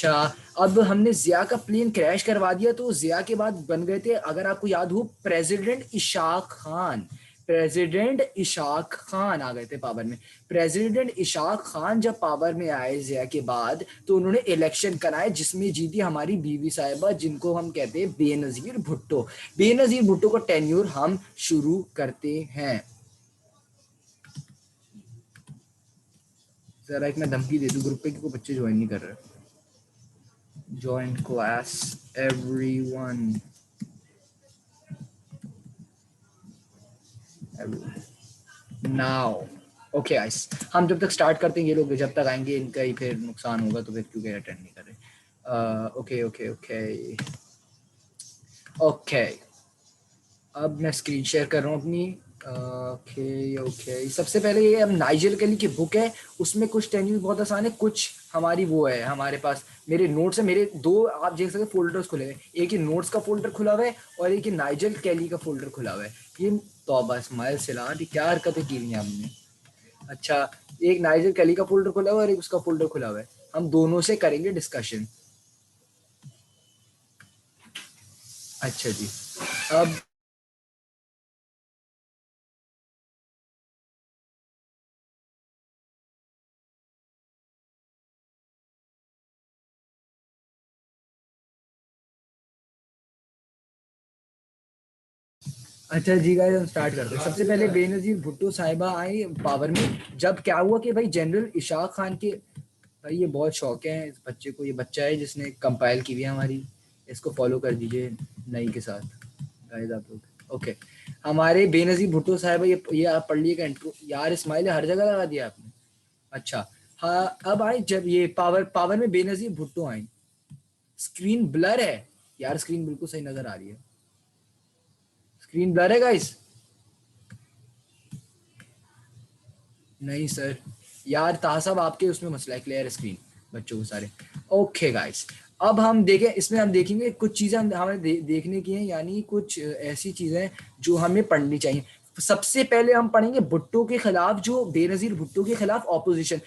अच्छा, अब हमने जिया का प्लेन क्रैश करवा दिया तो जिया के बाद बन गए थे, अगर आपको याद हो, प्रेसिडेंट इशाक खान। प्रेसिडेंट इशाक खान आ गए थे पावर में। प्रेसिडेंट इशाक खान जब पावर में आए जिया के बाद, तो उन्होंने इलेक्शन कराए जिसमें जीती हमारी बीवी साहिबा, जिनको हम कहते हैं बेनजीर भुट्टो। बेनजीर भुट्टो का टेन्योर हम शुरू करते हैं। जरा एक मैं धमकी दे दूं ग्रुप पे कि कोई बच्चे ज्वाइन नहीं कर रहे। Join class everyone. Now. Okay guys, हम जब तक स्टार्ट करते हैं ये लोग जब तक आएंगे इनका ही फिर नुकसान होगा, तो फिर क्यों अटेंड नहीं कर रहे। ओके ओके ओके ओके, अब मैं स्क्रीन शेयर कर रहा हूँ अपनी। ओके ओके, सबसे पहले ये अब नाइजर केली की बुक है, उसमें कुछ टेन्यूज बहुत आसान है, कुछ हमारी वो है, हमारे पास मेरे नोट्स है, मेरे दो आप देख सकते फोल्डर्स खुले हैं, एक ही नोट्स का फोल्डर खुला हुआ है और एक ही नाइजर केली का फोल्डर खुला हुआ है। ये तौबा इस्माइल सिलान, क्या हरकतें की हैं आपने। अच्छा, एक नाइजर केली का फोल्डर खुला हुआ है और एक उसका फोल्डर खुला हुआ है, हम दोनों से करेंगे डिस्कशन। अच्छा जी, अब अच्छा जी गाइस, हम स्टार्ट करते हैं। सबसे पहले बेनजीर भुट्टो साहिबा आई पावर में, जब क्या हुआ कि भाई जनरल इशाक खान के, भाई ये बहुत शौक है इस बच्चे को, ये बच्चा है जिसने कंपाइल की हुई है हमारी, इसको फॉलो कर दीजिए नई के साथ गाइस आप लोग। ओके, हमारे बेनजीर भुट्टो साहिबा, ये आप पढ़ लीजिएगा इंट्रो। यार इस्माइल हर जगह लगा दिया आपने। अच्छा, हाँ अब आए जब ये पावर पावर में बेनजीर भुट्टो आई। स्क्रीन ब्लर है यार, स्क्रीन बिल्कुल सही नजर आ रही है, स्क्रीन ब्लर है गाइस। नहीं सर, यार ताहा साहब आपके उसमें मसला है, क्लियर स्क्रीन बच्चों को सारे। ओके गाइस, अब हम देखें, इसमें हम देखेंगे कुछ चीजें हमें देखने की हैं, यानी कुछ ऐसी चीजें जो हमें पढ़नी चाहिए। सबसे पहले हम पढ़ेंगे भुट्टो के खिलाफ, जो बेनजीर भुट्टो के खिलाफ ऑपोजिशन।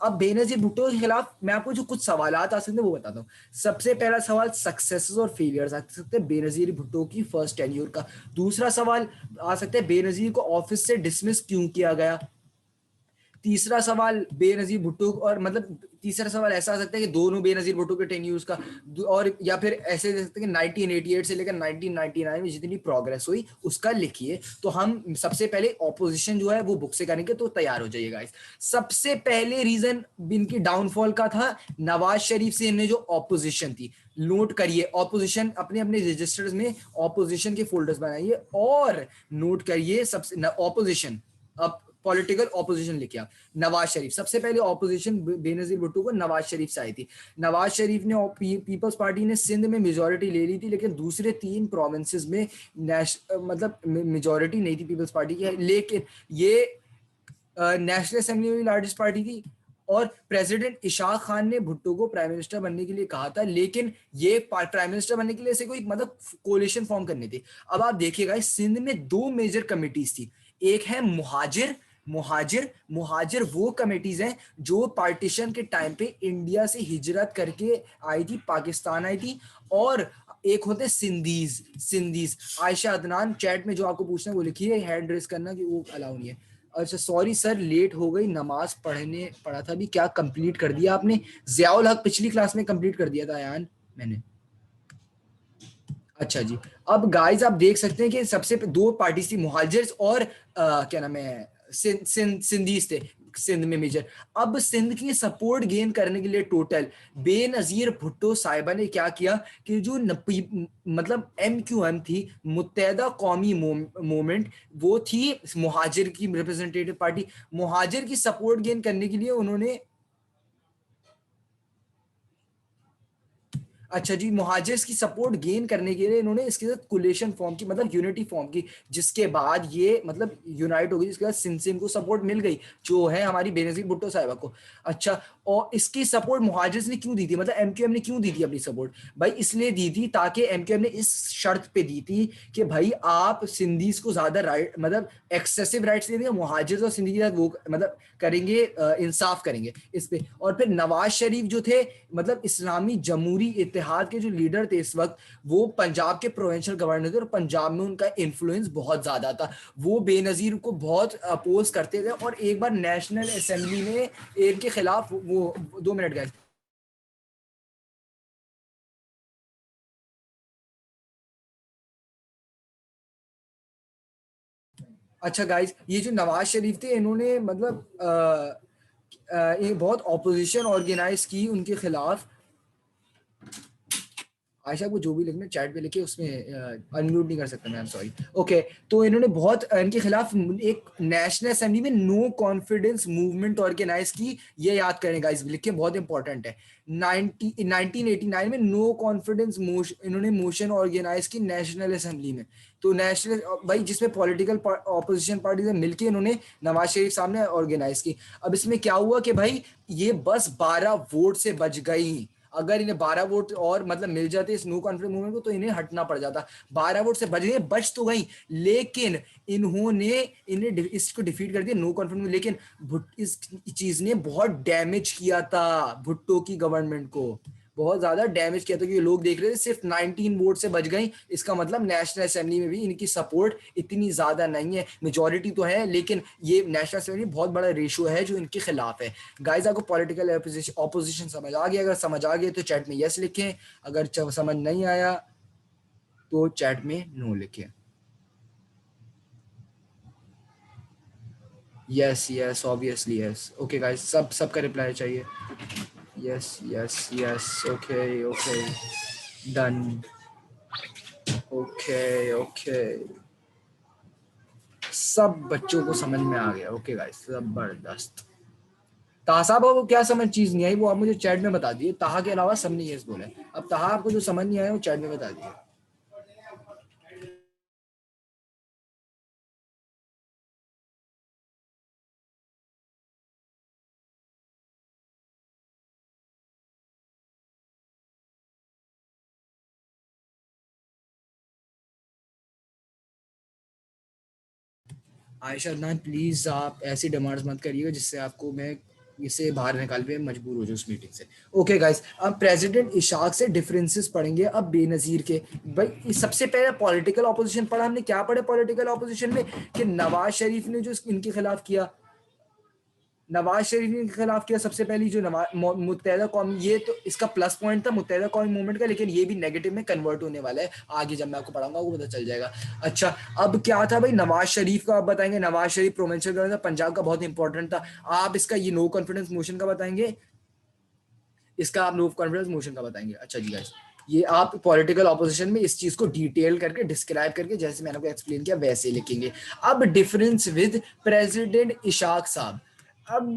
अब बेनजीर भुट्टो के खिलाफ मैं आपको जो कुछ सवाल आ सकते हैं वो बताता हूँ। सबसे पहला सवाल सक्सेसेस और फेलियर्स आ सकते हैं बेनजीर भुट्टो की फर्स्ट टेन्योर का। दूसरा सवाल आ सकता है बेनजीर को ऑफिस से डिसमिस क्यों किया गया। तीसरा सवाल बेनजीर भुट्टो, और मतलब तीसरा सवाल ऐसा आ सकता है कि दोनों बेनजीर भुट्टो के टेन्यूर्स का, और या फिर ऐसे दे सकते हैं कि 1988 से लेकर 1999 में जितनी प्रोग्रेस हुई उसका लिखिए। तो हम सबसे पहले ऑपोजिशन जो है वो बुक से करेंगे, तो तैयार हो जाइएगा। सबसे पहले रीजन इनकी डाउनफॉल का था नवाज शरीफ से इनने जो ऑपोजिशन थी। नोट करिए, ऑपोजिशन अपने अपने रजिस्टर्स में ऑपोजिशन के फोल्डर्स बनाइए और नोट करिए सबसे ऑपोजिशन। अब पॉलिटिकल ऑपोजिशन लिखे आप। नवाज शरीफ, सबसे पहले ऑपोजिशन बेनजीर भुट्टो को नवाज शरीफ से आई थी। नवाज शरीफ ने पीपल्स पार्टी ने सिंध में मेजोरिटी ले ली थी, लेकिन दूसरे 3 प्रोविंसेस में मतलब मेजोरिटी नहीं थी पीपल्स पार्टी की, लेकिन ये नेशनल असेंबली में लार्जेस्ट पार्टी थी। और प्रेसिडेंट इशाक खान ने भुट्टो को प्राइम मिनिस्टर बनने के लिए कहा था, लेकिन ये प्राइम मिनिस्टर बनने के लिए ऐसे कोई मतलब कोलिशन फॉर्म करनी थी। अब आप देखिएगा सिंध में 2 मेजर कमिटीज थी, एक है मुहाजिर, मुहाजिर वो कमिटीज हैं जो पार्टीशन के टाइम पे इंडिया से हिजरत करके आई थी, पाकिस्तान आई थी। और एक होते सिंधीज, आयशा अदनान चैट में जो आपको पूछना है वो लिखिए, हैंड रेस करना कि वो अलाउ नहीं है। अच्छा सॉरी सर, लेट हो गई, नमाज पढ़ा था अभी, क्या कंप्लीट कर दिया आपने। जियाउल हक पिछली क्लास में कंप्लीट कर दिया था यान मैंने। अच्छा जी, अब गाइस आप देख सकते हैं कि सबसे 2 पार्टी थी, मुहाजिर्स और क्या नाम है, सिंधीज थे सिंध में मेजर। अब सिंध की सपोर्ट गेन करने के लिए टोटल बेनजीर भुट्टो साहिबा ने क्या किया कि जो मतलब MQM थी, मुत्तहदा कौमी मूवमेंट, वो थी मुहाजिर की रिप्रेजेंटेटिव पार्टी। मुहाजिर की सपोर्ट गेन करने के लिए उन्होंने अच्छा जी, मुहाजिर्स की सपोर्ट गेन करने के लिए इन्होंने इसके साथ कोलिशन फॉर्म की, मतलब यूनिटी फॉर्म की, जिसके बाद ये मतलब यूनाइट हो गई, जिसके बाद सिंध से इनको सपोर्ट मिल गई, जो है हमारी बेनजीर भुट्टो साहिबा को। अच्छा, और इसकी सपोर्ट मुहाजिर्स ने क्यों दी थी, मतलब एमक्यूएम ने क्यों दी थी अपनी सपोर्ट? भाई इसलिए दी थी ताकि एमक्यूएम ने इस शर्त पे दी थी कि भाई आप सिंधीज को ज्यादा राइट, मतलब एक्सेसिव राइट्स देंगे, मुहाजिर और सिंधी के साथ वो मतलब करेंगे, इंसाफ करेंगे इस पे। और फिर नवाज शरीफ जो थे, मतलब इस्लामी जमहूरी इत्तेहाद के जो लीडर थे इस वक्त, वो पंजाब के प्रोविंशियल गवर्नर थे और पंजाब में उनका इन्फ्लुएंस बहुत ज्यादा था। वो बेनजीर को बहुत अपोज करते थे और एक बार नेशनल असेंबली में इनके खिलाफ वो, 2 मिनट गए। अच्छा गाइस, ये जो नवाज शरीफ थे, इन्होंने मतलब ये बहुत ऑपोजिशन ऑर्गेनाइज की उनके खिलाफ। आयशा को जो भी लिखना चैट पे लिखे, उसमें अनम्यूट नहीं कर सकता मैं, आई एम सॉरी। ओके, तो इन्होंने बहुत इनके खिलाफ एक नेशनल असेंबली में नो कॉन्फिडेंस मूवमेंट ऑर्गेनाइज की। ये याद करें गाइस, लिखे, बहुत इंपॉर्टेंट है। 1989 में नो कॉन्फिडेंस मोशन इन्होंने मोशन ऑर्गेनाइज की नेशनल असेंबली में। तो नेशनल भाई, जिसमें पॉलिटिकल ऑपोजिशन पार्टी से मिलकर इन्होंने नवाज शरीफ सामने ऑर्गेनाइज की। अब इसमें क्या हुआ कि भाई ये बस 12 वोट से बच गई। अगर इन्हें 12 वोट और मतलब मिल जाते इस नो कॉन्फिडेंस मूवमेंट को, तो इन्हें हटना पड़ जाता। 12 वोट से बच गए, बच तो गई, लेकिन इन्होंने इन्हें इसको डिफीट कर दिया नो कॉन्फिडेंस। लेकिन इस चीज ने बहुत डैमेज किया था भुट्टो की गवर्नमेंट को, बहुत ज्यादा डैमेज किया था, क्योंकि लोग देख रहे थे सिर्फ 19 वोट से बच गई। इसका मतलब नेशनल असेंबली में भी इनकी सपोर्ट इतनी ज्यादा नहीं है, मेजोरिटी तो है, लेकिन ये नेशनल असेंबली बहुत बड़ा रेशियो है जो इनके खिलाफ है। गाइस, आपको पॉलिटिकल ऑपोजिशन समझ आ गया? अगर समझ आ गया तो चैट में यस लिखें, अगर समझ नहीं आया तो चैट में नो लिखें। Yes yes, obviously yes. Okay guys, सबका रिप्लाई चाहिए। Yes yes yes, okay okay, done. Okay okay, सब बच्चों को समझ में आ गया। ओके गाइस, जबरदस्त। ताहा साहब को क्या समझ चीज नहीं आई, वो आप मुझे चैट में बता दिए। ताहा के अलावा सबने यस बोला है। अब ताहा आपको जो समझ नहीं आया वो चैट में बता दिए। आयशा अदनान, प्लीज आप ऐसी डिमांड्स मत करिएगा जिससे आपको मैं इसे बाहर निकाल पे मजबूर हो जाऊँ उस मीटिंग से। ओके गाइस, अब प्रेसिडेंट इशाक से डिफरेंसेस पढ़ेंगे अब बेनजीर के। भाई सबसे पहले पॉलिटिकल ऑपोजिशन पढ़ा हमने। क्या पढ़े पॉलिटिकल ऑपोजिशन में? कि नवाज शरीफ ने जो इनके खिलाफ किया, नवाज शरीफ के खिलाफ किया सबसे पहली जो मुत्तहदा कौम, ये तो इसका प्लस पॉइंट था मुत्तहदा कौमी मूवमेंट का, लेकिन ये भी नेगेटिव में कन्वर्ट होने वाला है आगे, जब मैं आपको पढ़ाऊंगा वो पता चल जाएगा। अच्छा, अब क्या था भाई नवाज शरीफ का, आप बताएंगे। नवाज शरीफ प्रोविंशियल गवर्नर पंजाब का, बहुत इंपॉर्टेंट था। आप इसका ये नो कॉन्फिडेंस मोशन का बताएंगे, इसका आप नो कॉन्फिडेंस मोशन का बताएंगे। अच्छा जी गाइस, ये आप पॉलिटिकल ऑपोजिशन में इस चीज को डिटेल करके डिस्क्राइब करके जैसे मैंने आपको एक्सप्लेन किया वैसे लिखेंगे। अब डिफरेंस विद प्रेसिडेंट इशाक साहब। अब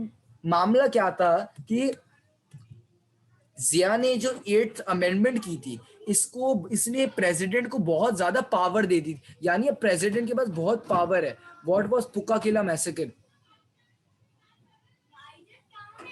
मामला क्या था कि जिया ने जो 8th अमेंडमेंट की थी, इसको इसने प्रेसिडेंट को बहुत ज्यादा पावर दे दी, यानी अब प्रेसिडेंट के पास बहुत पावर है। What was Pucca Qila massacre?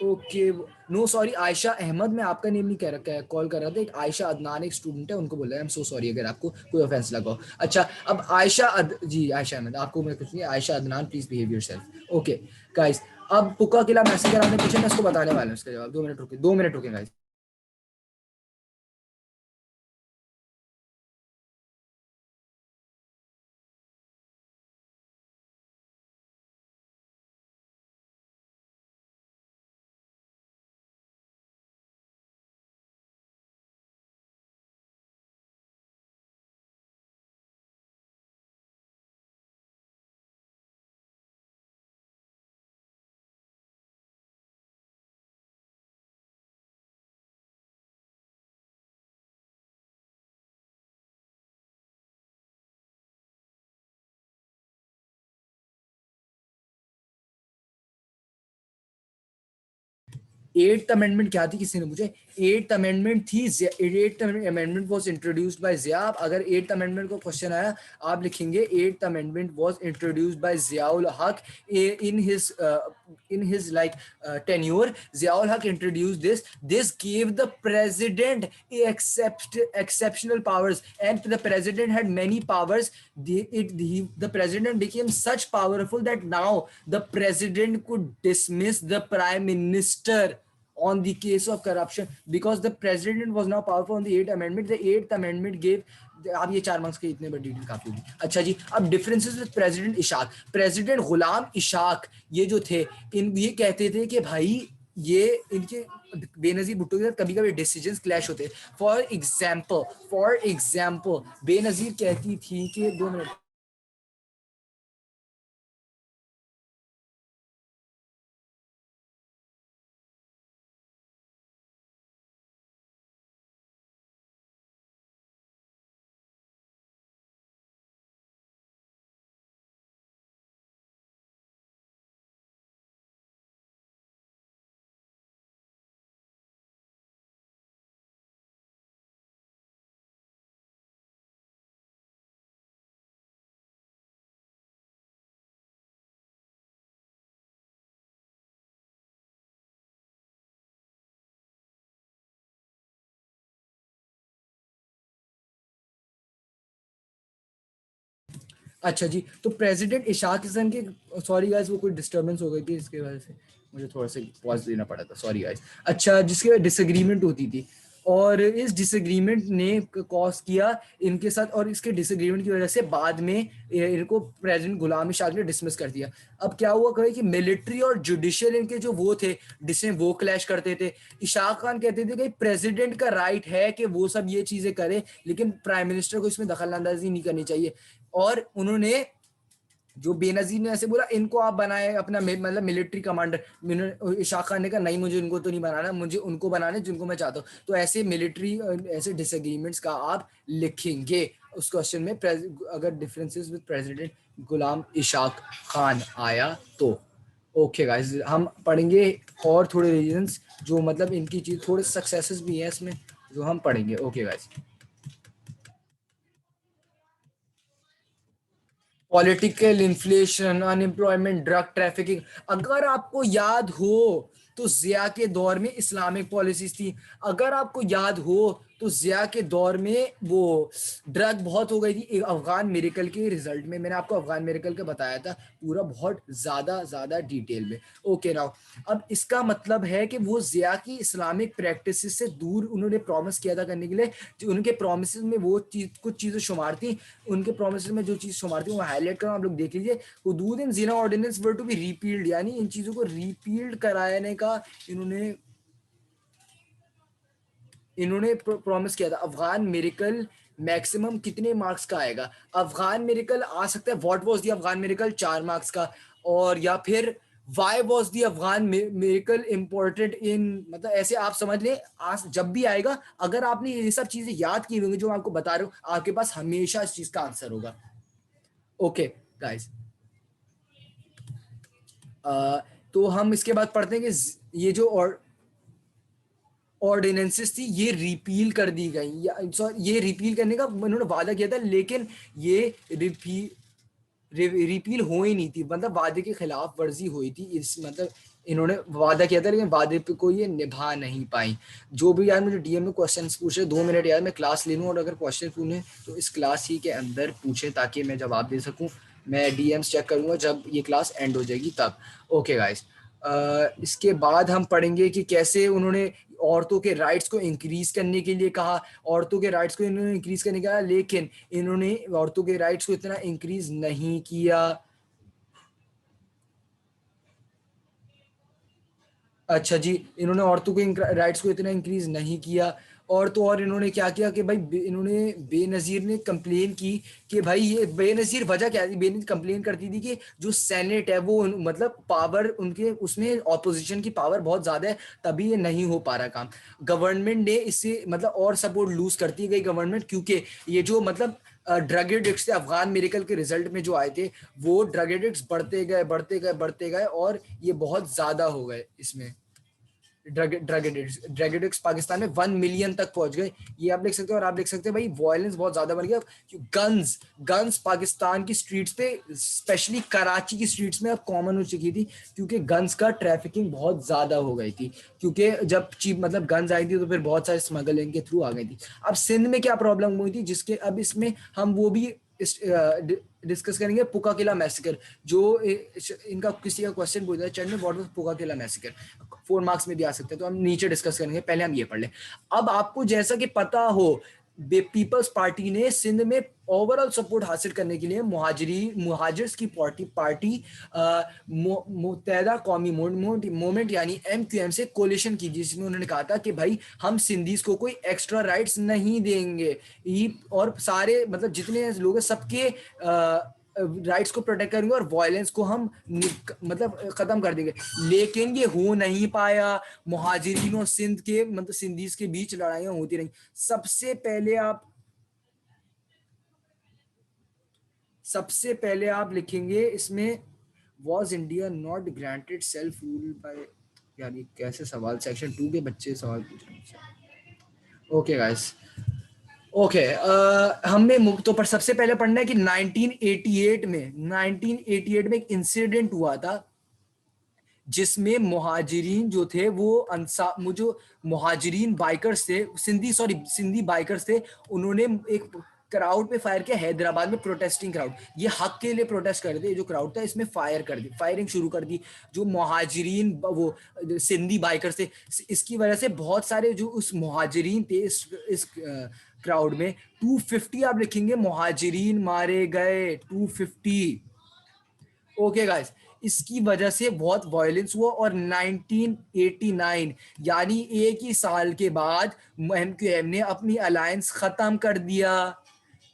Okay, no sorry, Ayesha Ahmed, मैं आपका नेम नहीं कह रखा है, कॉल कर रहा था। एक आयशा अदनान एक स्टूडेंट है, उनको बोला है। आई एम सो सॉरी अगर आपको कोई ऑफेंस लगा हो। अच्छा, अब जी आयशा अहमद, आपको मैं कुछ नहीं, Ayesha Adnan, please behave yourself. Okay guys, अब पुक्का किला मैसेकर आपने पूछा, मैं इसको बताने वाला हूँ इसका जवाब। 2 मिनट रुके, 2 मिनट रुके गाइस। एट्थ अमेंडमेंट क्या थी, किसी ने पूछा? एट्थ अमेंडमेंट थी, eighth amendment was introduced by Zia. अगर एट्थ अमेंडमेंट को क्वेश्चन आया, आप लिखेंगे eighth amendment was introduced by Ziaul Haq in his like tenure. Ziaul Haq introduced this. This gave the president exceptional powers, and the president had many powers. The president became such powerful that now the president could dismiss the prime minister on the case of corruption, because the president was now powerful on the eighth amendment. The eighth amendment gave, आप ये 4 marks के इतने बड़ी detail काफी होगी। अच्छा जी, अब differences with president Ishaq. President Ghulam Ishaq ये जो थे, इन ये कहते थे कि भाई ये इनके बेनजीर भुट्टो के साथ कभी कभी डिसीजंस क्लैश होते। फॉर एग्जाम्पल बेनजीर कहती थी कि 2 मिनट। अच्छा जी, तो प्रेसिडेंट इशाक हसन के, सॉरी गाइस वो कोई डिस्टरबेंस हो गई थी, इसके वजह से मुझे थोड़ा सा पॉज देना पड़ा था, सॉरी गाइस। अच्छा, जिसके डिसएग्रीमेंट होती थी, और इस डिसएग्रीमेंट ने कॉज किया इनके साथ, और इसके डिसएग्रीमेंट की वजह से बाद में इनको प्रेसिडेंट गुलाम इशाक ने डिसमिस कर दिया। अब क्या हुआ कहे कि मिलिट्री और जुडिशियल इनके जो वो थे, जिसमें वो क्लैश करते थे। इशाक खान कहते थे कि प्रेसिडेंट का राइट है कि वो सब ये चीजें करे, लेकिन प्राइम मिनिस्टर को इसमें दखल अंदाजी नहीं करनी चाहिए। और उन्होंने, जो बेनजीर ने ऐसे बोला, इनको आप बनाए अपना मतलब मिलिट्री कमांडर। इशाक खान ने कहा नहीं, मुझे इनको तो नहीं बनाना, मुझे उनको बनाना है जिनको मैं चाहता हूँ। तो ऐसे मिलिट्री ऐसे डिसएग्रीमेंट्स का आप लिखेंगे उस क्वेश्चन में, अगर differences with president Ghulam Ishaq Khan आया तो। ओके गाइस, हम पढ़ेंगे और थोड़े रीजंस जो मतलब इनकी चीज, थोड़े सक्सेसेस भी हैं इसमें जो हम पढ़ेंगे। Okay guys, political inflation, unemployment, drug trafficking. अगर आपको याद हो तो जिया के दौर में इस्लामिक पॉलिसीज थी। अगर आपको याद हो तो जिया के दौर में वो ड्रग बहुत हो गई थी। एक अफगान मेरिकल के रिजल्ट में, मैंने आपको अफगान मेरिकल का बताया था पूरा, बहुत ज्यादा ज्यादा डिटेल में। ओके नाउ, अब इसका मतलब है कि वो जिया की इस्लामिक प्रैक्टिस से दूर उन्होंने प्रॉमिस किया था करने के लिए। जो उनके प्रोमिस में वो चीज, कुछ चीजें शुमार थी, उनके प्रोमिस में जो चीज शुमार थी वो हाईलाइट करो, आप लोग देख लीजिए। Hudood in Zina ordinance were to be repealed, यानी इन चीजों को रिपील्ड कराने का इन्होंने इन्होंने प्रॉमिस किया था। अफगान मेरिकल मैक्सिमम कितने मार्क्स का आएगा? अफगान मेरिकल आ सकता है, what was the Afghan miracle 4 marks का, और या फिर why was the Afghan miracle important in, मतलब ऐसे आप समझ लें। आज जब भी आएगा, अगर आपने ये सब चीजें याद की होंगी जो मैं आपको बता रहा हूँ, आपके पास हमेशा इस चीज का आंसर होगा। ओके गाइस, तो हम इसके बाद पढ़ते हैं कि ये जो ऑर्डिनेंसेस थी ये रिपील कर दी गई, या ये रिपील करने का उन्होंने वादा किया था, लेकिन ये रिपील हो ही नहीं थी, मतलब वादे के खिलाफ वर्जी हुई थी। इस मतलब इन्होंने वादा किया था, लेकिन वादे पे को ये निभा नहीं पाई। जो भी यार मुझे डीएम में क्वेश्चंस पूछे, 2 मिनट यार मैं क्लास ले लूँ, और अगर क्वेश्चन पूछे तो इस क्लास ही के अंदर पूछे, ताकि मैं जवाब दे सकूँ। मैं डीएम्स चेक करूंगा जब ये क्लास एंड हो जाएगी तब। ओके गाइस, इसके बाद हम पढ़ेंगे कि कैसे उन्होंने औरतों के राइट्स को इंक्रीज करने के लिए कहा। औरतों के राइट्स को इन्होंने इंक्रीज करने का, लेकिन इन्होंने औरतों के राइट्स को इतना इंक्रीज नहीं किया। अच्छा जी, इन्होंने औरतों के राइट्स को इतना इंक्रीज नहीं किया। और तो और इन्होंने क्या किया कि भाई इन्होंने बेनजीर ने कंप्लेन की कि भाई, ये बेनजीर वजह क्या थी, बेनजीर कंप्लेन करती थी कि जो सेनेट है वो मतलब पावर उनके उसमें ऑपोजिशन की पावर बहुत ज्यादा है, तभी ये नहीं हो पा रहा काम। गवर्नमेंट ने इससे मतलब और सपोर्ट लूज करती गई गवर्नमेंट, क्योंकि ये जो मतलब ड्रग एडिक्ट्स थे अफगान मेडिकल के रिजल्ट में जो आए थे, वो ड्रग एडिक्ट्स बढ़ते गए बढ़ते गए बढ़ते गए, और ये बहुत ज्यादा हो गए इसमें ड्रग एडिक्ट्स पाकिस्तान में 1 मिलियन तक पहुंच गए, ये आप लिख सकते हो। और आप लिख सकते हैं भाई वायलेंस बहुत ज्यादा बढ़ गया, गन्स गन्स पाकिस्तान की स्ट्रीट्स पे, स्पेशली कराची की स्ट्रीट्स में अब कॉमन हो चुकी थी, क्योंकि गन्स का ट्रैफिकिंग बहुत ज्यादा हो गई थी, क्योंकि जब चीप मतलब गन्स आई थी तो फिर बहुत सारे स्मगलिंग के थ्रू आ गई थी। अब सिंध में क्या प्रॉब्लम हुई थी, जिसके अब इसमें हम वो भी डिस्कस करेंगे, पुका किला मैसेकर, जो इनका किसी का क्वेश्चन पूछा है चैट में, what was Pucca Qila massacre, 4 marks में भी आ सकते हैं, तो हम नीचे डिस्कस करेंगे, पहले हम ये पढ़ लें। अब आपको जैसा कि पता हो, पीपल्स पार्टी ने सिंध में ओवरऑल सपोर्ट हासिल करने के लिए मुहाजिर्स की पार्टी मुत्तहदा कौमी मूवमेंट यानी MQM से कोलिशन की, जिसमें उन्होंने कहा था कि भाई हम सिंधीज को कोई एक्स्ट्रा राइट्स नहीं देंगे, और सारे मतलब जितने लोग हैं सबके राइट्स को प्रोटेक्ट करेंगे और वायलेंस को हम मतलब खत्म कर देंगे। लेकिन ये हो नहीं पाया, मुहाजिरीन और सिंध के मतलब सिंधीज के बीच लड़ाइयां होती रही। सबसे पहले आप लिखेंगे इसमें, was India not granted self rule by, यार ये कैसे सवाल, सेक्शन 2 के बच्चे सवाल पूछ रहे हैं। ओके गाइस, ओके हमने तो पर सबसे पहले पढ़ना है कि 1988 में एक इंसिडेंट हुआ था, जिसमें मुहाजिरीन जो थे वो जो मुहाजिरीन बाइकर्स थे, सिंधी बाइकर्स थे, उन्होंने एक क्राउड पे फायर किया हैदराबाद में, प्रोटेस्टिंग क्राउड, ये हक के लिए प्रोटेस्ट कर रहे थे, जो क्राउड था इसमें फायरिंग शुरू कर दी, जो मुहाजिरीन वो सिंधी बाइकर्स थे। इसकी वजह से बहुत सारे जो उस मुहाजिरीन थे इस क्राउड में 250 आप लिखेंगे मुहाजिरीन मारे गए, 250। ओके गाइस, इसकी वजह से बहुत वायलेंस हुआ, और 1989 यानी एक ही साल के बाद MQM ने अपनी अलायंस खत्म कर दिया।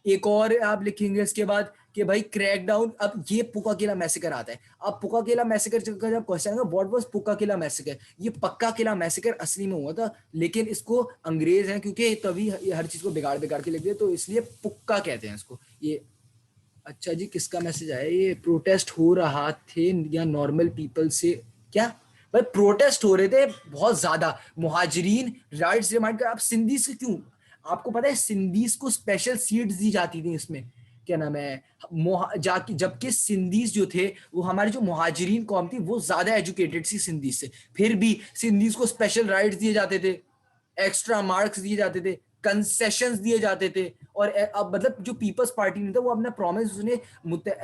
एक और आप लिखेंगे इसके बाद कि भाई क्रैकडाउन, अब ये पुका किला मैसेकर आता है। अब पुका किला मैसेकर का जब क्वेश्चन है what was Pucca Qila massacre, ये पक्का किला मैसेकर असली में हुआ था, लेकिन इसको अंग्रेज हैं क्योंकि तभी हर चीज को बिगाड़ बिगाड़ के लिख दिया, तो इसलिए पुक्का कहते हैं इसको ये। अच्छा जी, किसका मैसेज आया, ये प्रोटेस्ट हो रहा थे या नॉर्मल पीपल से, क्या भाई प्रोटेस्ट हो रहे थे बहुत ज्यादा, मुहाजिरीन राइट्स डिमांड कर। आप सिंधीज क्यों, आपको पता है सिंधीज को स्पेशल सीट्स दी जाती थी इसमें, क्या नाम है, जाके जबकि सिंधीज जो थे वो हमारी जो मुहाजिरीन कौम थी वो ज्यादा एजुकेटेड थी सिंधीज से, फिर भी सिंधीज को स्पेशल राइट्स दिए जाते थे, एक्स्ट्रा मार्क्स दिए जाते थे, कंसेशंस दिए जाते थे। और अब मतलब जो पीपल्स पार्टी ने था वो अपना प्रॉमिस उसने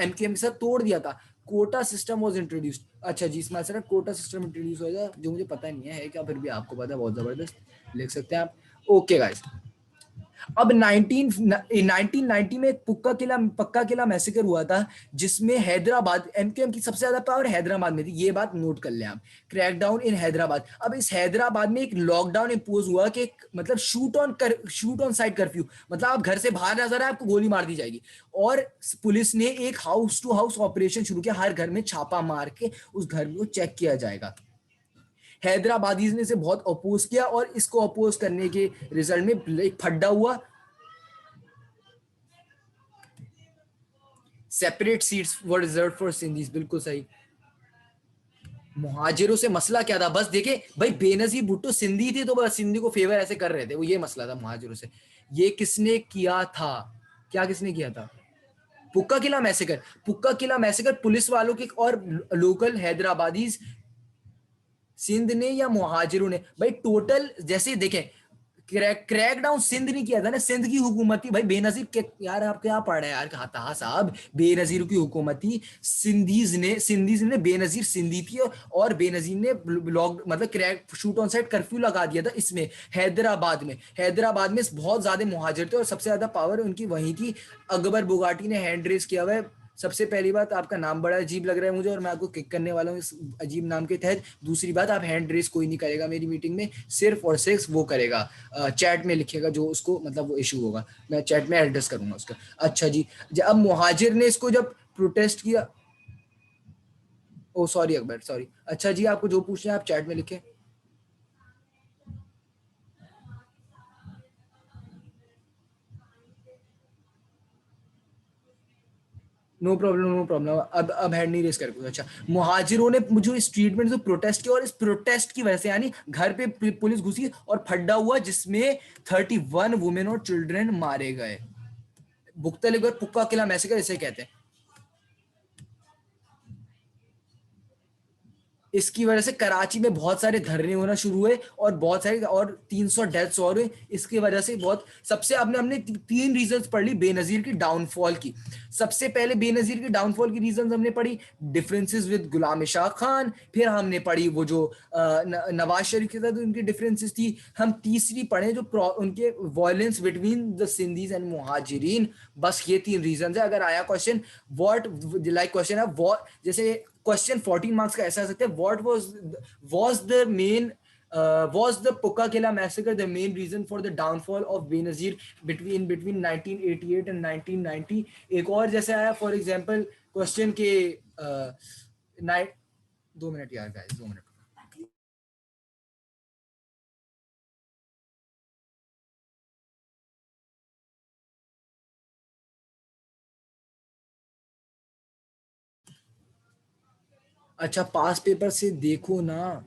MQM के साथ तोड़ दिया था। Quota system was introduced. अच्छा जी, इसमें सर कोटा सिस्टम इंट्रोड्यूस हो जाए, जो मुझे पता नहीं है क्या, फिर भी आपको पता है, बहुत जबरदस्त लिख सकते हैं आप। ओके गाइस, अब 1990 में एक पक्का किला मैसेकर हुआ था, जिसमें हैदराबाद, MQM की सबसे ज्यादा पावर हैदराबाद में थी, ये बात नोट कर लें आप, क्रैकडाउन इन हैदराबाद। अब इस हैदराबाद में एक लॉकडाउन इंपोज हुआ कि मतलब शूट ऑन साइट कर्फ्यू, मतलब आप घर से बाहर नजर आए आपको गोली मार दी जाएगी, और पुलिस ने एक हाउस टू हाउस ऑपरेशन शुरू किया, हर घर में छापा मार के उस घर को चेक किया जाएगा। हैदराबादीज ने इसे बहुत अपोज किया, और इसको अपोज करने के रिजल्ट में एक फड्डा हुआ, separate seats were reserve for Sindhis, बिल्कुल सही। मुहाजिरों से मसला क्या था, बस देखे भाई बेनजीर भुट्टो सिंधी थी तो बस सिंधी को फेवर ऐसे कर रहे थे, वो ये मसला था मुहाजिरों से। ये किसने किया था, क्या किसने किया था, पुक्का किला मैसेकर पुलिस वालों के और लोकल हैदराबादीज, सिंध ने या मुहाजिरों ने, भाई टोटल जैसे देखें, क्रैकडाउन सिंध ने किया था ना, सिंध की हुकूमत थी भाई, बेनजीर के यार आप क्या पढ़ रहे हैं यार, कहा साहब, बेनजीर की हुकूमत थी, सिंधीज ने बेनजीर सिंधी थी, और बेनजीर ने लॉक मतलब crack shoot on side curfew लगा दिया था इसमें हैदराबाद में बहुत ज्यादा मुहाजिर थे और सबसे ज्यादा पावर उनकी वहीं थी। अकबर बुगाटी ने हैंड रेस किया हुआ है। सबसे पहली बात, आपका नाम बड़ा अजीब लग रहा है मुझे, और मैं आपको किक करने वाला हूँ इस अजीब नाम के तहत। दूसरी बात, आप हैंड रेस कोई नहीं करेगा मेरी मीटिंग में, सिर्फ और सिर्फ वो करेगा चैट में लिखेगा जो उसको मतलब वो इशू होगा, मैं चैट में एड्रेस करूंगा उसका। अच्छा जी, अब मुहाजिर ने इसको जब प्रोटेस्ट किया, ओ सॉरी अकबर, सॉरी। अच्छा जी, आपको जो पूछना है आप चैट में लिखें। नो प्रॉब्लम नो प्रॉब्लम, अब हैंड नहीं रेस कर पाऊंगा। अच्छा, मुहाजिरों ने मुझे इस ट्रीटमेंट से प्रोटेस्ट किया और इस प्रोटेस्ट की वजह से यानी घर पे पुलिस घुसी और फड्डा हुआ जिसमें 31 वुमेन और चिल्ड्रन मारे गए। मुख्तलिफ पुक्का किला मैसेकर इसे कहते हैं। इसकी वजह से कराची में बहुत सारे धरने होना शुरू हुए और बहुत सारे और 300 डेथ्स और हुए इसकी वजह से। बहुत सबसे आपने हमने तीन रीजंस पढ़ ली बेनजीर की डाउनफॉल की। सबसे पहले बेनजीर की डाउनफॉल की रीजंस हमने पढ़ी, डिफरेंसेस विद गुलाम शाह खान। फिर हमने पढ़ी वो जो नवाज शरीफ के साथ उनकी डिफरेंसेस थी। हम तीसरी पढ़े जो उनके violence between the Sindhis and Muhajirin. बस ये तीन रीजंस है। अगर आया क्वेश्चन व्हाट लाइक क्वेश्चन है व्हाट, जैसे क्वेश्चन 14 मार्क्स का ऐसा आ सकता है, what was the main was the Pukakela massacre the main reason for the downfall of Benazir between 1988 and 1990? एक और जैसे आया फॉर एग्जांपल क्वेश्चन के 2 मिनट यार गाइस, 2 मिनट। अच्छा, पास पेपर से देखो ना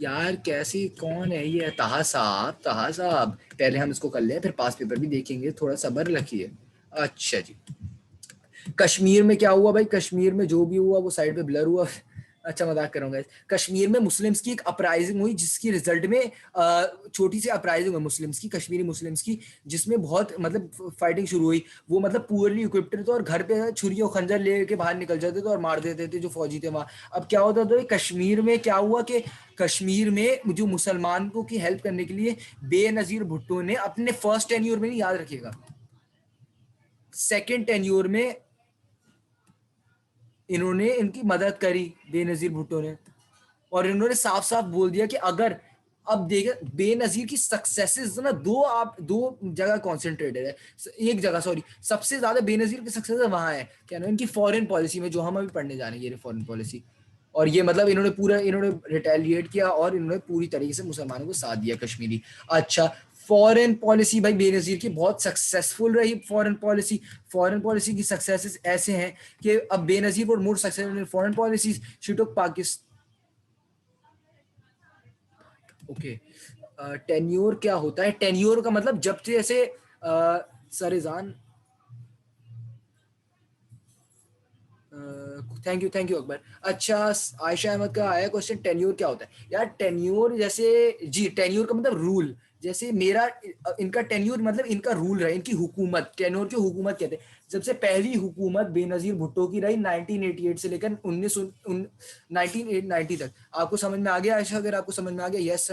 यार, कैसी कौन है ये? ताहा साहब, ताहा साहब, पहले हम इसको कर लें फिर पास पेपर भी देखेंगे, थोड़ा सब्र रखिए। अच्छा जी, कश्मीर में क्या हुआ भाई? कश्मीर में जो भी हुआ वो साइड पे ब्लर हुआ। अच्छा, मजाक कर रहा हूँ। कश्मीर में मुस्लिम्स की एक अपराइजिंग हुई जिसकी रिजल्ट में छोटी सी अपराइजिंग हुई मुस्लिम्स की, कश्मीरी मुस्लिम्स की, जिसमें बहुत मतलब फाइटिंग शुरू हुई। वो मतलब पुअरली इक्विप्ड थे और घर पे छुरी और खंजर लेके बाहर निकल जाते थे और मार देते थे जो फौजी थे वहां। अब क्या होता था कश्मीर में, क्या हुआ कि कश्मीर में जो मुसलमानों की हेल्प करने के लिए बेनजीर भुट्टो ने अपने फर्स्ट टेन्योर में, नहीं याद रखिएगा, सेकेंड टेन्योर में इन्होंने इनकी मदद करी बेनजीर भुट्टो ने। और इन्होंने साफ साफ बोल दिया कि अगर, अब देखे बेनजीर की सक्सेसेस ना दो जगह कॉन्सेंट्रेटेड है। एक जगह सॉरी, सबसे ज्यादा बेनजीर की सक्सेस वहां है क्या ना, इनकी फॉरेन पॉलिसी में, जो हम अभी पढ़ने जा रहे हैं ये फॉरेन पॉलिसी। और ये मतलब इन्होंने रिटेलिएट किया और इन्होंने पूरी तरीके से मुसलमानों को साथ दिया कश्मीरी। अच्छा, फॉरेन पॉलिसी भाई बेनजीर की बहुत सक्सेसफुल रही। फॉरेन पॉलिसी की सक्सेसेस ऐसे हैं कि अब Benazir for more successful in foreign policies she took Pakistan. Okay, tenure क्या होता है? टेन्योर का मतलब जब से ऐसे सरेजान, थैंक यू अकबर। अच्छा, आयशा अहमद का आया क्वेश्चन, टेन्योर क्या होता है यार? टेन्योर जैसे, जी टेन्योर का मतलब रूल। जैसे मेरा, इनका टेन्योर मतलब इनका रूल रहा, इनकी हुकूमत, टेन्योर की हुकूमत कहते हैं। सबसे पहली हुकूमत बेनजीर भुट्टो की रही 1988 से लेकर 1990 तक। आपको समझ में आ गया आयशा? अगर आपको समझ में आ गया, यस।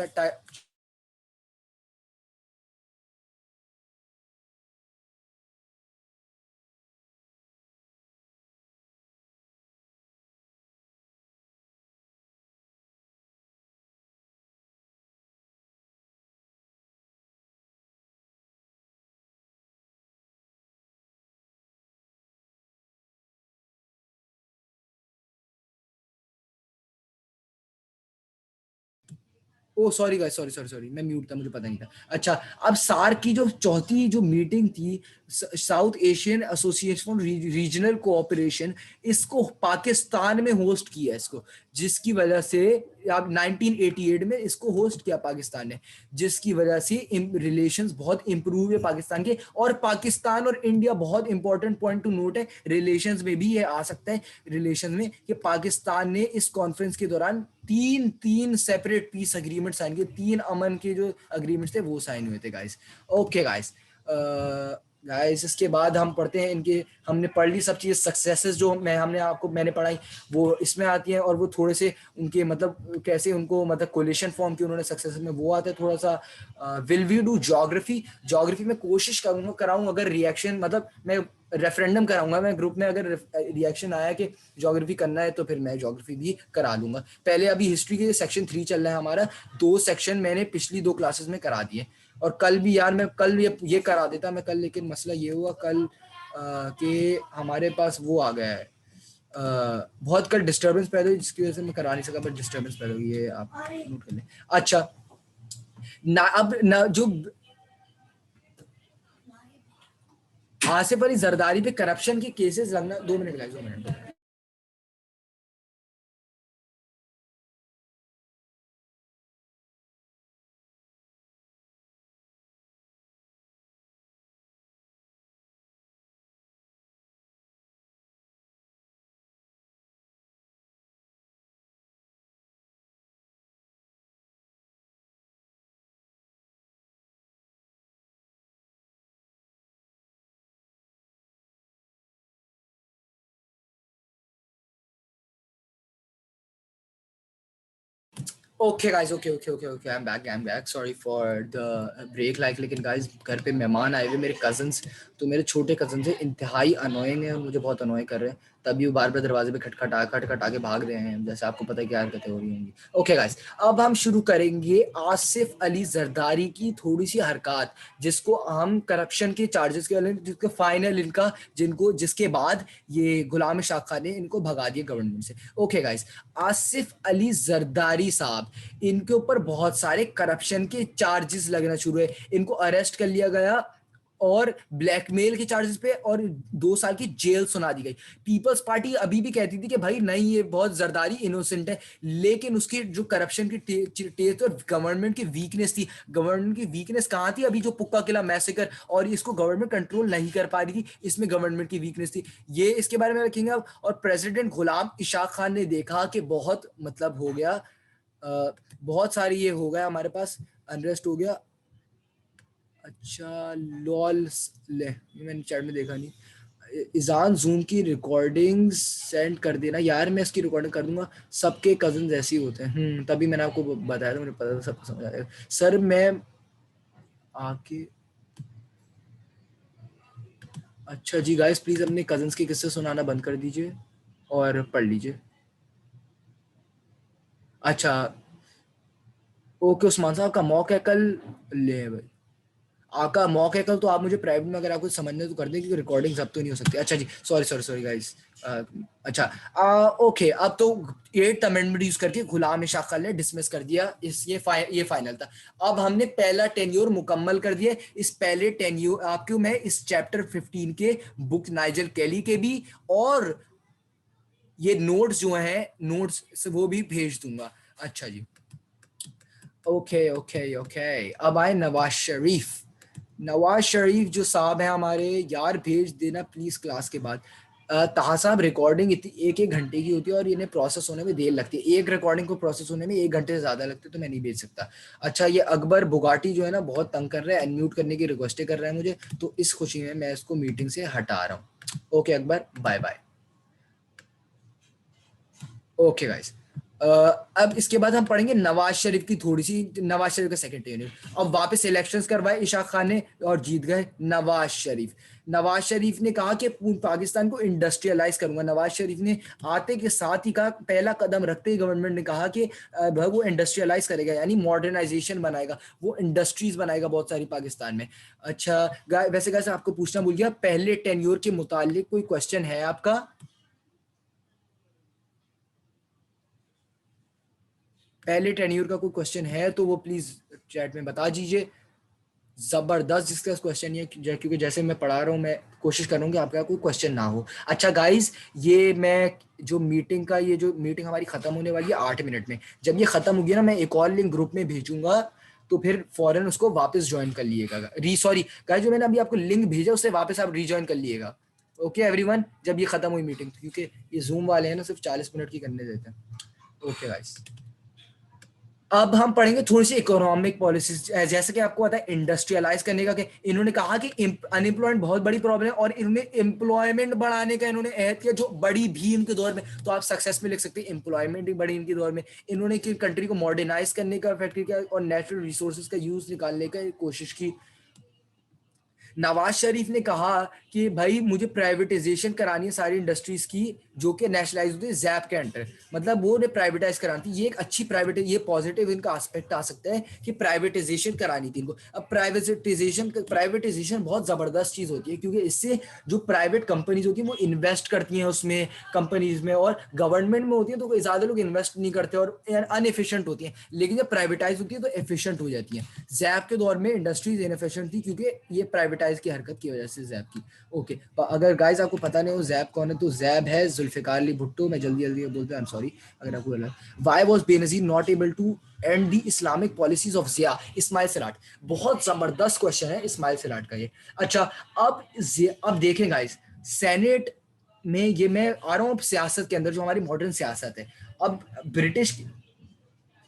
ओ सॉरी गाइस, सॉरी, मैं म्यूट था, मुझे पता नहीं था। अच्छा, अब सार्क की जो चौथी जो मीटिंग थी, south Asian association for regional cooperation, इसको पाकिस्तान में होस्ट किया इसको, जिसकी वजह से अब 1988 में इसको होस्ट किया पाकिस्तान ने, जिसकी वजह से रिलेशंस बहुत इंप्रूव है पाकिस्तान के। और पाकिस्तान और इंडिया, बहुत इंपॉर्टेंट पॉइंट टू नोट है, रिलेशंस में भी ये आ सकता है, रिलेशन में, कि पाकिस्तान ने इस कॉन्फ्रेंस के दौरान तीन तीन सेपरेट पीस अग्रीमेंट साइन किए, तीन अमन के जो अग्रीमेंट्स थे वो साइन हुए थे गाइस। ओके गाइस, गाइस इसके बाद हम पढ़ते हैं इनके, हमने पढ़ ली सब चीज़, सक्सेसेस जो मैंने पढ़ाई वो इसमें आती हैं, और वो थोड़े से उनके मतलब कैसे उनको मतलब कोलिशन फॉर्म की उन्होंने सक्सेस में, वो आता है थोड़ा सा। Will we do geography? Geography में कोशिश करूंगा कराऊं, अगर रिएक्शन मतलब मैं रेफरेंडम कराऊंगा मैं ग्रुप में, अगर रिएक्शन आया कि ज्योग्राफी करना है तो फिर मैं ज्योग्राफी भी करा दूंगा। पहले अभी हिस्ट्री के सेक्शन 3 चल रहा है हमारा, 2 सेक्शन मैंने पिछली 2 क्लासेस में करा दिए। और कल भी यार मैं कल ये करा देता मैं कल, लेकिन मसला ये हुआ कल कि हमारे पास वो आ गया है, बहुत कल डिस्टर्बेंस पैदा हुई जिसकी वजह से मैं करा नहीं सका, बट डिस्टर्बेंस पैदा हुई है, आप नोट कर लें। अच्छा, ना अब ना जो आसिफ अली जरदारी पे करप्शन के केसेस लगना, 2 minute guys, 2 minute. Okay guys, okay okay okay okay, I am back, sorry for the break. लेकिन गाइस घर पे मेहमान आए हुए मेरे कजन्स, तो मेरे छोटे कजन से इंतहाई अनोइंग है, मुझे बहुत अनोय कर रहे हैं, तभी वो बार बार दरवाजे पे खटखटा के भाग रहे हैं, जैसे आपको पता है क्या हरकतें हो रही होंगी। ओके गाइस, अब हम शुरू करेंगे आसिफ अली जरदारी की थोड़ी सी हरकत, जिसको हम करप्शन के चार्जेस के, जिसके फाइनल इनका, जिनको जिसके बाद ये गुलाम शाह खान ने इनको भगा दिया गवर्नमेंट से। ओके गाइस, आसिफ अली जरदारी साहब, इनके ऊपर बहुत सारे करप्शन के चार्जेस लगना शुरू है, इनको अरेस्ट कर लिया गया और ब्लैकमेल के चार्जेस पे और 2 साल की जेल सुना दी गई। पीपल्स पार्टी अभी भी कहती थी कि भाई नहीं, ये बहुत जरदारी इनोसेंट है, लेकिन उसकी जो करप्शन की टेस्ट और गवर्नमेंट की वीकनेस थी, गवर्नमेंट की वीकनेस कहाँ थी, अभी जो पुक्का किला मैसेकर, और इसको गवर्नमेंट कंट्रोल नहीं कर पा रही थी, इसमें गवर्नमेंट की वीकनेस थी, ये इसके बारे में रखेंगे अब। और प्रेसिडेंट गुलाम इशाक खान ने देखा कि बहुत मतलब हो गया, बहुत सारी ये हो गया हमारे पास, अनरेस्ट हो गया। अच्छा लॉल, ले ये मैंने चैट में देखा नहीं। इजान जूम की रिकॉर्डिंग सेंड कर देना यार, मैं इसकी रिकॉर्डिंग कर दूंगा, सबके कजन ऐसे ही होते हैं। तभी मैंने आपको बताया था, मुझे पता था सबको समझ आएगा सर। मैं आके, अच्छा जी गाइस, प्लीज अपने कजन्स के किस्से सुनाना बंद कर दीजिए और पढ़ लीजिए। अच्छा, ओके उस्मान साहब का मौका है कल, ले भाई आपका मौका है कल, तो आप मुझे प्राइवेट में अगर आपको समझने तो कर दें, क्योंकि रिकॉर्डिंग सब तो नहीं हो सकती। अच्छा जी, सॉरी सॉरी सॉरी गाइस। अच्छा, ओके, अब तो 8th अमेंडमेंट यूज करके गुलाम शाह ने डिसमिस कर दिया इस, ये फाइनल था। अब हमने पहला टेन्योर मुकम्मल कर दिया। इस पहले टेन्योर आपको मैं इस चैप्टर 15 के बुक नाइजल कैली के भी, और ये नोट्स जो हैं, नोट्स से वो भी भेज दूंगा। अच्छा जी, ओके ओके ओके, अब आए नवाज शरीफ। नवाज शरीफ जो साहब हैं हमारे, यार भेज देना प्लीज क्लास के बाद। ताहा साहब, रिकॉर्डिंग इतनी 1-1 घंटे की होती है और इन्हें प्रोसेस होने में देर लगती है, एक रिकॉर्डिंग को प्रोसेस होने में 1 घंटे से ज्यादा लगते, तो मैं नहीं भेज सकता। अच्छा, ये अकबर बुगाटी जो है ना, बहुत तंग कर रहा है, अनम्यूट करने की रिक्वेस्ट कर रहा है मुझे, तो इस खुशी में मैं इसको मीटिंग से हटा रहा हूँ। Okay Akbar, bye bye. Okay guys, अब इसके बाद हम पढ़ेंगे नवाज शरीफ की थोड़ी सी, नवाज शरीफ का सेकंड यूनिट। अब वापस इलेक्शंस करवाए इशाक खान ने और जीत गए नवाज शरीफ। नवाज शरीफ ने कहा कि पाकिस्तान को इंडस्ट्रियलाइज करूंगा। नवाज शरीफ ने आते के साथ ही कहा, पहला कदम रखते ही गवर्नमेंट ने कहा कि वो इंडस्ट्रियलाइज करेगा, यानी मॉडर्नाइजेशन बनाएगा, वो इंडस्ट्रीज बनाएगा बहुत सारी पाकिस्तान में। अच्छा वैसे कैसे आपको पूछना भूल गया, पहले टेन्योर के मुतालिक कोई क्वेश्चन है आपका? पहले टेन्योर का कोई क्वेश्चन है तो वो प्लीज चैट में बता दीजिए। जबरदस्त, जिसका क्वेश्चन ये, क्योंकि जैसे मैं पढ़ा रहा हूँ, मैं कोशिश कर रहा हूँ कि आपका कोई क्वेश्चन ना हो। अच्छा गाइस, ये मैं जो मीटिंग का, ये जो मीटिंग हमारी खत्म होने वाली है 8 मिनट में, जब ये खत्म होगी ना, मैं एक और लिंक ग्रुप में भेजूंगा, तो फिर फौरन उसको वापस ज्वाइन कर लिएगा। सॉरी गाइस, जो मैंने अभी आपको लिंक भेजा उससे वापस आप रिज्वाइन कर लिएगा। ओके एवरीवन, जब ये खत्म हुई मीटिंग, क्योंकि ये जूम वाले हैं ना, सिर्फ 40 मिनट की करने देते हैं। ओके गाइस, अब हम पढ़ेंगे थोड़ी सी इकोनॉमिक पॉलिसीज, जैसे कि आपको पता है इंडस्ट्रियलाइज करने का, कि इन्होंने कहा कि अनएम्प्लॉयमेंट बहुत बड़ी प्रॉब्लम है, और इन्होंने एम्प्लॉयमेंट बढ़ाने का इन्होंने ऐड किया, जो बड़ी भी इनके दौर में, तो आप सक्सेस में लिख सकते हैं एम्प्लॉयमेंट भी बड़ी इनके दौर में। इन्होंने कंट्री को मॉडर्नाइज करने का इफेक्ट किया और नेचुरल रिसोर्सेज का यूज निकालने का कोशिश की। नवाज शरीफ ने कहा कि भाई मुझे प्राइवेटाइजेशन करानी है सारी इंडस्ट्रीज की, जो कि नेशनलाइज होती है जैप के अंडर, मतलब वो ने प्राइवेटाइज करानी थी। ये एक अच्छी प्राइवेट, ये पॉजिटिव इनका एस्पेक्ट आ सकता है कि प्राइवेटाइजेशन करानी थी इनको। अब प्राइवेटाइजेशन बहुत जबरदस्त चीज होती है, क्योंकि इससे जो प्राइवेट कंपनीज होती है वो इन्वेस्ट करती हैं उसमें, कंपनीज में, और गवर्नमेंट में होती है तो ज्यादा लोग इन्वेस्ट नहीं करते और अनएफिशिएंट होती हैं, लेकिन जब प्राइवेटाइज होती है तो एफिशिएंट हो जाती है। जैप के दौर में इंडस्ट्रीज इनएफिशिएंट थी, क्योंकि ये प्राइवेटाइज टाइज की हरकत की वजह से जैब की। ओके, अगर गाइज आपको पता नहीं हो जैब कौन है, तो जैब है जुल्फिकार अली भुट्टो। मैं जल्दी जल्दी बोलते हैं, आई एम सॉरी अगर आपको लगा। Why was Benazir not able to end the Islamic policies of Zia? Ismail Silat. बहुत जबरदस्त क्वेश्चन है इस्माइल सिलाट का ये। अच्छा, अब देखें गाइज, सेनेट में ये मैं आ रहा हूँ सियासत के अंदर, जो हमारी मॉडर्न सियासत है। अब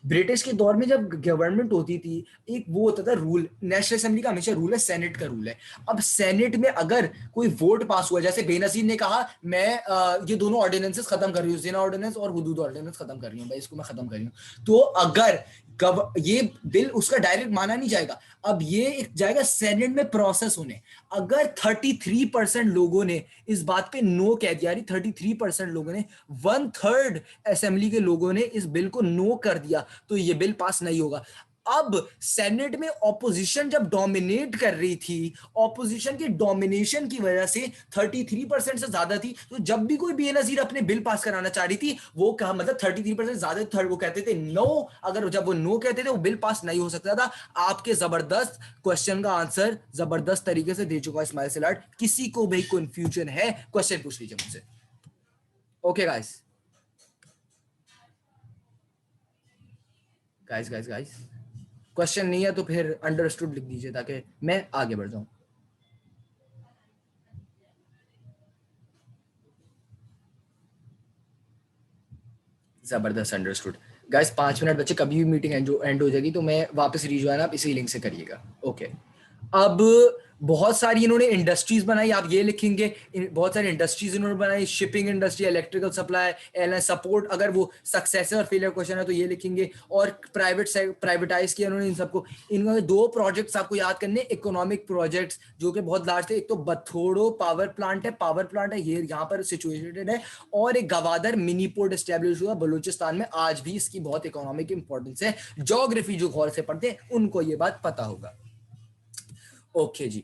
ब्रिटिश के दौर में जब गवर्नमेंट होती थी, एक वो होता था रूल, नेशनल असेंबली का हमेशा रूल है, सेनेट का रूल है। अब सेनेट में अगर कोई वोट पास हुआ, जैसे बेनजीर ने कहा मैं ये दोनों ऑर्डिनेंसेस खत्म कर रही हूँ, जिना ऑर्डिनेंस और हुदूद ऑर्डिनेंस खत्म कर रही हूँ भाई, इसको मैं खत्म कर रही हूँ, तो अगर ये बिल उसका डायरेक्ट माना नहीं जाएगा, अब ये एक जाएगा सेनेट में प्रोसेस होने। अगर 33% लोगों ने इस बात पे नो कह दिया, 33% लोगों ने, 1/3 असेंबली के लोगों ने इस बिल को नो कर दिया, तो ये बिल पास नहीं होगा। अब सेनेट में ऑपोजिशन जब डोमिनेट कर रही थी, ऑपोजिशन की डोमिनेशन की वजह से 33% से ज्यादा थी, तो जब भी कोई बेनजीर अपने बिल पास कराना चाह रही थी, वो कहा मतलब 33% ज्यादा थर्ड, वो कहते थे नो। अगर जब वो नो कहते थे, वो बिल पास नहीं हो सकता था। आपके जबरदस्त क्वेश्चन का आंसर जबरदस्त तरीके से दे चुका है इस्माइल सिलाट। किसी को भी कंफ्यूजन है, क्वेश्चन पूछ लीजिए मुझसे। Okay guys, guys guys guys, question नहीं है तो फिर अंडरस्टूड लिख दीजिए ताकि मैं आगे बढ़ जाऊं। जबरदस्त, अंडरस्टूड। गाइस 5 मिनट बच्चे, कभी भी मीटिंग एंड हो जाएगी तो मैं वापस रिज्वाइन, आप इसी लिंक से करिएगा। ओके। अब बहुत सारी इन्होंने इंडस्ट्रीज बनाई, आप ये लिखेंगे बहुत सारी इंडस्ट्रीज इन्होंने बनाई, shipping industry, electrical supply, airline support. अगर वो सक्सेस और फेलियर क्वेश्चन है तो ये लिखेंगे। और प्राइवेटाइज किया इन्होंने इन सबको। इन्होंने 2 प्रोजेक्ट्स आपको याद करने, इकोनॉमिक प्रोजेक्ट्स जो कि बहुत लार्ज थे। एक तो बथोड़ो पावर प्लांट है, ये यहाँ पर सिचुएटेड है। और एक गवादर मिनी पोर्ट स्टैब्लिश हुआ बलूचिस्तान में, आज भी इसकी बहुत इकोनॉमिक इंपॉर्टेंस है। ज्योग्राफी जो गौर से पढ़ते हैं उनको ये बात पता होगा। ओके जी।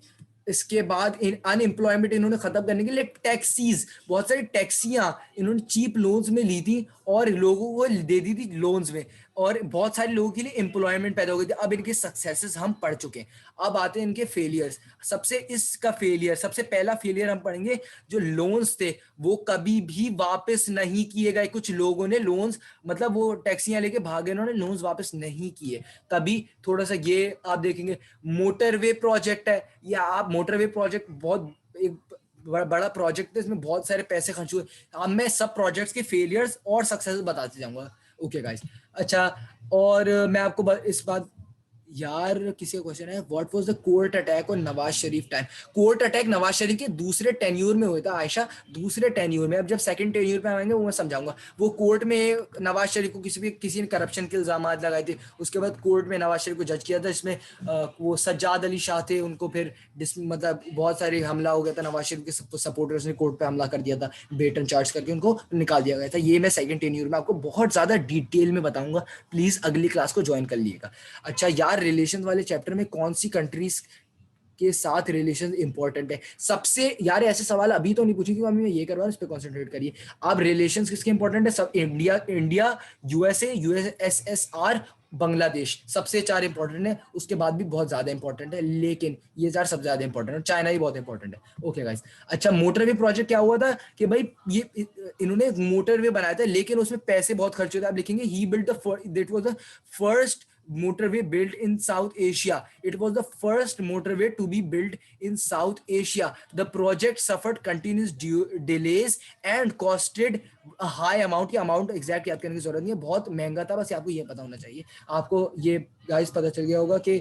इसके बाद अनएम्प्लॉयमेंट इन्होंने खत्म करने के लिए टैक्सीज, बहुत सारी टैक्सियां इन्होंने चीप लोन्स में ली थी और लोगों को दे दी थी लोन्स में, और बहुत सारे लोगों के लिए एम्प्लॉयमेंट पैदा हो गई थी। अब इनके सक्सेसेस हम पढ़ चुके हैं, अब आते हैं इनके फेलियर्स। सबसे पहला फेलियर हम पढ़ेंगे, जो लोन्स थे वो कभी भी वापस नहीं किए गए। कुछ लोगों ने लोन्स, मतलब वो टैक्सियां लेके भागे, उन्होंने लोन्स वापस नहीं किए कभी। थोड़ा सा ये आप देखेंगे, मोटरवे प्रोजेक्ट है, या आप मोटरवे प्रोजेक्ट बहुत एक बड़ा प्रोजेक्ट है, इसमें बहुत सारे पैसे खर्च हुए। अब मैं सब प्रोजेक्ट्स के फेलियर्स और सक्सेस बताते जाऊंगा। Okay guys. अच्छा, और मैं आपको इस बात, यार किसी का क्वेश्चन है, what was the court attack on Nawaz Sharif time? Court attack Nawaz Sharif के दूसरे टेन्यूर में हुआ था आयशा, दूसरे टेन्यूर में। अब जब सेकंड टेन्यूर पे आएंगे वो मैं समझाऊंगा। वो कोर्ट में नवाज शरीफ को किसी ने करप्शन के इल्जाम लगाए थे, उसके बाद कोर्ट में नवाज शरीफ को जज किया था। इसमें वो सज्जाद अली शाह थे, उनको फिर मतलब बहुत सारे हमला हो गया था, नवाज शरीफ के सपोर्टर्स ने कोर्ट पे हमला कर दिया था, बेटन चार्ज करके उनको निकाल दिया गया था। ये मैं सेकंड टेन्यूर में आपको बहुत ज्यादा डिटेल में बताऊंगा, प्लीज अगली क्लास को ज्वाइन कर लीजिएगा। अच्छा यार, रिलेशन वाले चैप्टर में कौन सी कंट्रीज के साथ रिलेशन इंपॉर्टेंट है सबसे? यार ऐसे सवाल अभी तो नहीं पूछे क्योंकि मैं ये कर रहा हूँ, इस पे कंसंट्रेट करिए आप। रिलेशंस किसके इंपॉर्टेंट है? सब इंडिया, यूएसए, यूएसएसआर, बांग्लादेश, सबसे 4 इंपॉर्टेंट है। उसके बाद भी बहुत ज्यादा इंपॉर्टेंट है, लेकिन ये 4 सबसे ज्यादा इंपॉर्टेंट है। चाइना भी बहुत इंपॉर्टेंट है। Okay guys. अच्छा, मोटरवे प्रोजेक्ट क्या हुआ था कि भाई ये इन्होंने मोटरवे बनाया था, लेकिन उसमें पैसे बहुत खर्च हुए थे। आप लिखेंगे he built that was the first motorway built in South Asia. It was the first motorway to be built in South Asia. The project suffered continuous delays and costed a high amount. की amount exact याद करने की जरूरत नहीं है, बहुत महंगा था, बस आपको ये पता होना चाहिए। आपको ये गाइस पता चल गया होगा कि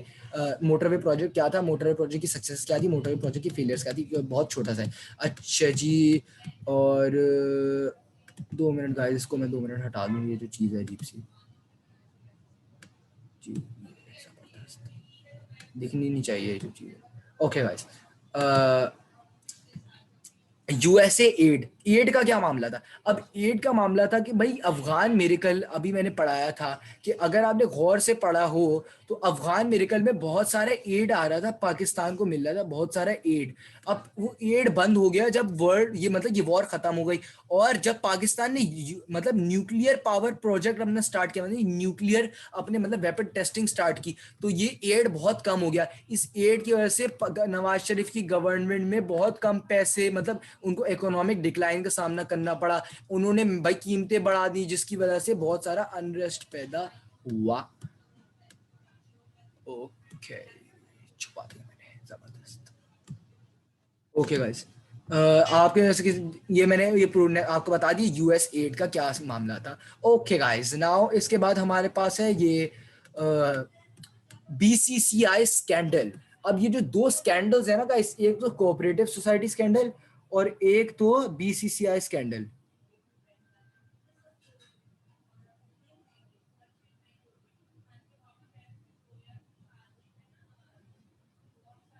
मोटरवे प्रोजेक्ट क्या था, मोटरवे प्रोजेक्ट की सक्सेस क्या थी, मोटरवे प्रोजेक्ट की फेलियर्स क्या थी, बहुत छोटा सा है। अच्छा जी, और 2 मिनट गाइस, इसको मैं 2 मिनट हटा दूं, ये जो चीज़ है अजीब सी जी, दिखनी नहीं चाहिए जो चीज़। Okay guys, USA aid, aid का क्या मामला था? अब एड का मामला था कि भाई अफगान मेरेकल, अभी मैंने पढ़ाया था कि अगर आपने गौर से पढ़ा हो तो अफगान मेरेकल में बहुत सारा एड आ रहा था, पाकिस्तान को मिल रहा था बहुत सारा एड। अब वो एड बंद हो गया जब वर्ल्ड ये मतलब ये वॉर खत्म हो गई, और जब पाकिस्तान ने मतलब न्यूक्लियर पावर प्रोजेक्ट अपना स्टार्ट किया, मतलब न्यूक्लियर अपने मतलब वेपन टेस्टिंग स्टार्ट की, तो ये एड बहुत कम हो गया। इस एड की वजह से नवाज शरीफ की गवर्नमेंट में बहुत कम पैसे, मतलब उनको इकोनॉमिक डिक्लाइन का सामना करना पड़ा। उन्होंने भाई कीमतें बढ़ा दी, जिसकी वजह से बहुत सारा अनरेस्ट पैदा हुआ। ओके, छुपा दिया मैंने, जबरदस्त। ओके गाइस, आपके जैसे कि ये मैंने ये आपको बता दी यूएस एड का क्या मामला था। ओके गाइस, नाउ इसके बाद हमारे पास है ये बीसीसीआई स्कैंडल। अब ये जो दो स्कैंडल्स है ना गाइस, एक तो कोऑपरेटिव सोसाइटी स्कैंडल और एक तो BCCI scandal.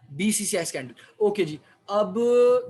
BCCI scandal, okay जी। अब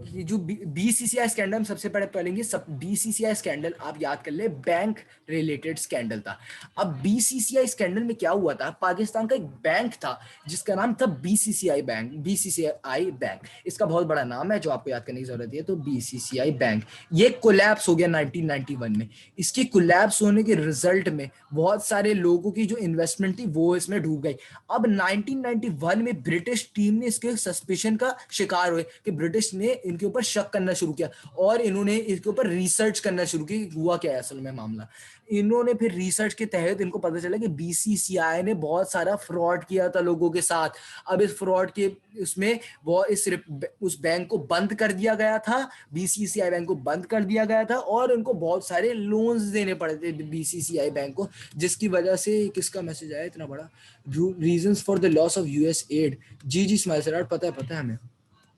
ये जो बीसीसीआई स्कैंडल हम सबसे पहले पढ़ेंगे। सब बीसीसीआई स्कैंडल आप याद कर ले, बैंक रिलेटेड स्कैंडल था। अब बीसीसीआई स्कैंडल में क्या हुआ था, पाकिस्तान का एक बैंक था जिसका नाम था बीसीसीआई बैंक। बीसीसीआई बैंक इसका बहुत बड़ा नाम है जो आपको याद करने की जरूरत है। तो बीसीसीआई बैंक ये कोलैप्स हो गया 1991 में। इसकी कोलैप्स होने के रिजल्ट में बहुत सारे लोगों की जो इन्वेस्टमेंट थी वो इसमें डूब गई। अब 1991 में ब्रिटिश टीम ने इसके सस्पिशन का शिकार हुए कि ब्रिटिश ने इनके ऊपर शक करना शुरू किया, और इन्होंने इसके ऊपर रिसर्च करना शुरू किया कि हुआ क्या है असल में मामला। इन्होंने फिर रिसर्च के तहत इनको पता चला कि बीसीसीआई ने बहुत सारा फ्रॉड किया था लोगों के साथ। अब इस फ्रॉड के उसमें वो उस बैंक को बंद कर दिया गया था, बीसीसीआई बैंक को बंद कर दिया गया था, और उनको बहुत सारे लोन्स देने पड़े थे बीसीसीआई बैंक को, जिसकी वजह से किसका मैसेज आया इतना बड़ा, reasons for the loss of US aid. जी जी स्माइल सर, पता है हमें,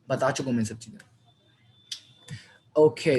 बता चुका हूँ मैं सब चीजें। ओके